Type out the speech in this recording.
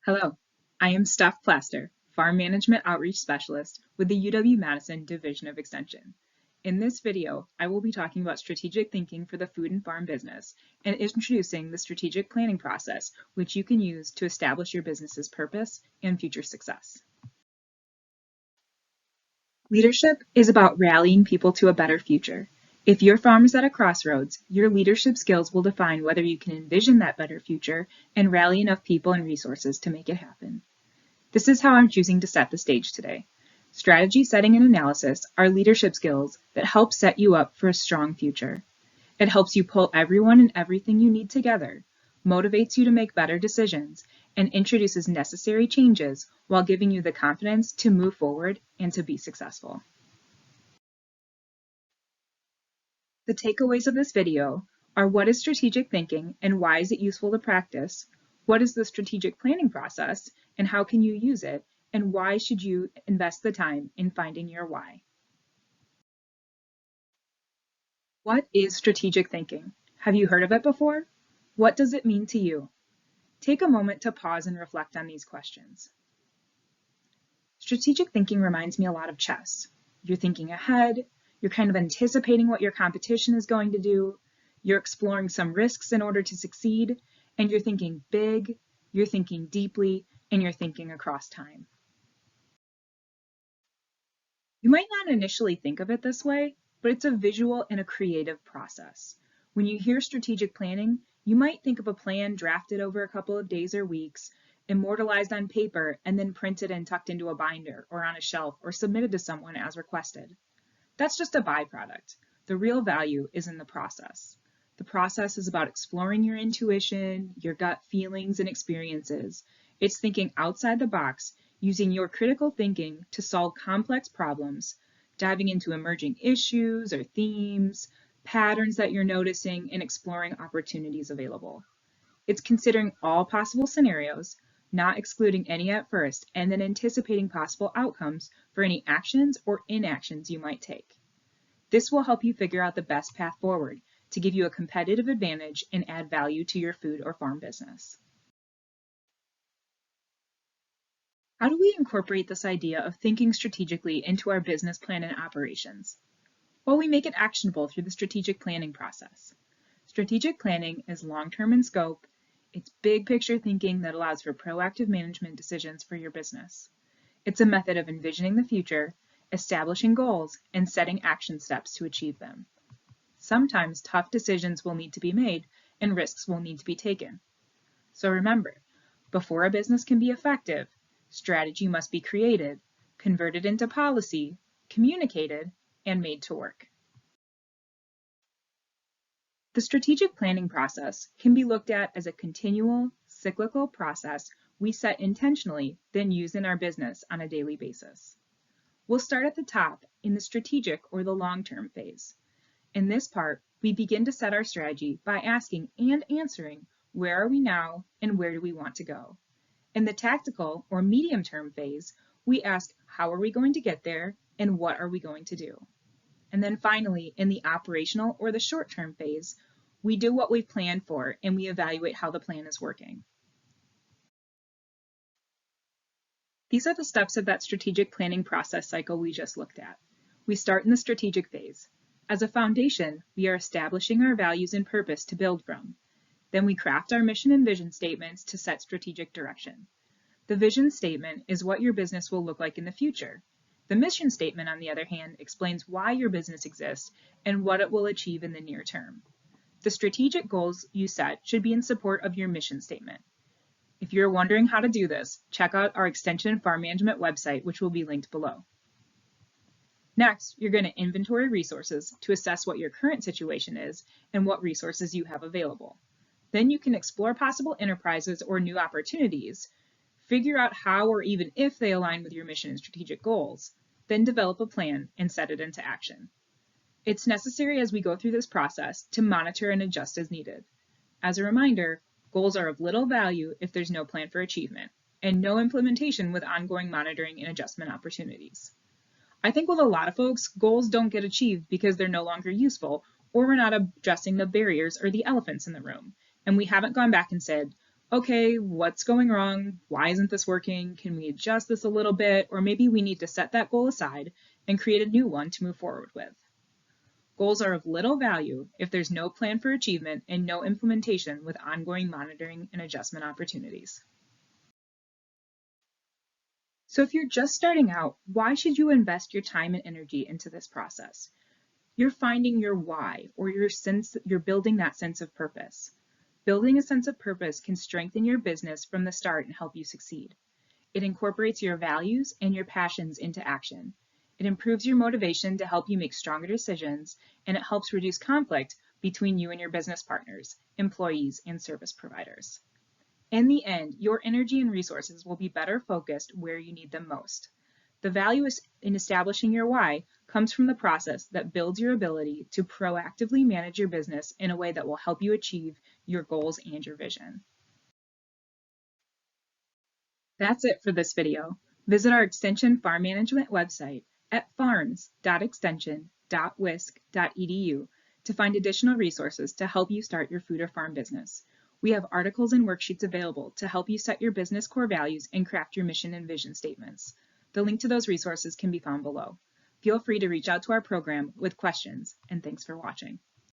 Hello, I am Steph Plaster, Farm Management Outreach Specialist with the UW-Madison Division of Extension. In this video, I will be talking about strategic thinking for the food and farm business and introducing the strategic planning process, which you can use to establish your business's purpose and future success. Leadership is about rallying people to a better future. If your farm is at a crossroads, your leadership skills will define whether you can envision that better future and rally enough people and resources to make it happen. This is how I'm choosing to set the stage today. Strategy setting and analysis are leadership skills that help set you up for a strong future. It helps you pull everyone and everything you need together, motivates you to make better decisions, and introduces necessary changes while giving you the confidence to move forward and to be successful. The takeaways of this video are: what is strategic thinking and why is it useful to practice? What is the strategic planning process and how can you use it? And why should you invest the time in finding your why? What is strategic thinking? Have you heard of it before? What does it mean to you? Take a moment to pause and reflect on these questions. Strategic thinking reminds me a lot of chess. You're thinking ahead, you're kind of anticipating what your competition is going to do, you're exploring some risks in order to succeed, and you're thinking big, you're thinking deeply, and you're thinking across time. You might not initially think of it this way, but it's a visual and a creative process. When you hear strategic planning, you might think of a plan drafted over a couple of days or weeks, immortalized on paper, and then printed and tucked into a binder or on a shelf or submitted to someone as requested. That's just a byproduct. The real value is in the process. The process is about exploring your intuition, your gut feelings and experiences. It's thinking outside the box, using your critical thinking to solve complex problems, diving into emerging issues or themes, patterns that you're noticing, and exploring opportunities available. It's considering all possible scenarios, not excluding any at first, and then anticipating possible outcomes for any actions or inactions you might take. This will help you figure out the best path forward to give you a competitive advantage and add value to your food or farm business. How do we incorporate this idea of thinking strategically into our business plan and operations? Well, we make it actionable through the strategic planning process. Strategic planning is long-term in scope. It's big picture thinking that allows for proactive management decisions for your business. It's a method of envisioning the future, establishing goals, and setting action steps to achieve them. Sometimes tough decisions will need to be made and risks will need to be taken. So remember, before a business can be effective, strategy must be created, converted into policy, communicated, and made to work. The strategic planning process can be looked at as a continual, cyclical process we set intentionally, then use in our business on a daily basis. We'll start at the top in the strategic or the long-term phase. In this part, we begin to set our strategy by asking and answering, where are we now and where do we want to go? In the tactical or medium-term phase, we ask, how are we going to get there and what are we going to do? And then finally, in the operational or the short-term phase, we do what we've planned for and we evaluate how the plan is working. These are the steps of that strategic planning process cycle we just looked at. We start in the strategic phase. As a foundation, we are establishing our values and purpose to build from. Then we craft our mission and vision statements to set strategic direction. The vision statement is what your business will look like in the future. The mission statement, on the other hand, explains why your business exists and what it will achieve in the near term. The strategic goals you set should be in support of your mission statement. If you're wondering how to do this, check out our Extension and Farm Management website, which will be linked below. Next, you're going to inventory resources to assess what your current situation is and what resources you have available. Then you can explore possible enterprises or new opportunities, figure out how or even if they align with your mission and strategic goals, then develop a plan and set it into action. It's necessary as we go through this process to monitor and adjust as needed. As a reminder, goals are of little value if there's no plan for achievement, and no implementation with ongoing monitoring and adjustment opportunities. I think with a lot of folks, goals don't get achieved because they're no longer useful, or we're not addressing the barriers or the elephants in the room, and we haven't gone back and said, Okay, what's going wrong? Why isn't this working? Can we adjust this a little bit? Or maybe we need to set that goal aside and create a new one to move forward with. Goals are of little value if there's no plan for achievement and no implementation with ongoing monitoring and adjustment opportunities. So if you're just starting out, why should you invest your time and energy into this process? You're finding your why, or you're building that sense of purpose. Building a sense of purpose can strengthen your business from the start and help you succeed. It incorporates your values and your passions into action. It improves your motivation to help you make stronger decisions, and it helps reduce conflict between you and your business partners, employees, and service providers. In the end, your energy and resources will be better focused where you need them most. The value in establishing your why comes from the process that builds your ability to proactively manage your business in a way that will help you achieve your goals and your vision. That's it for this video. Visit our Extension Farm Management website at farms.extension.wisc.edu to find additional resources to help you start your food or farm business. We have articles and worksheets available to help you set your business core values and craft your mission and vision statements. The link to those resources can be found below. Feel free to reach out to our program with questions, and thanks for watching.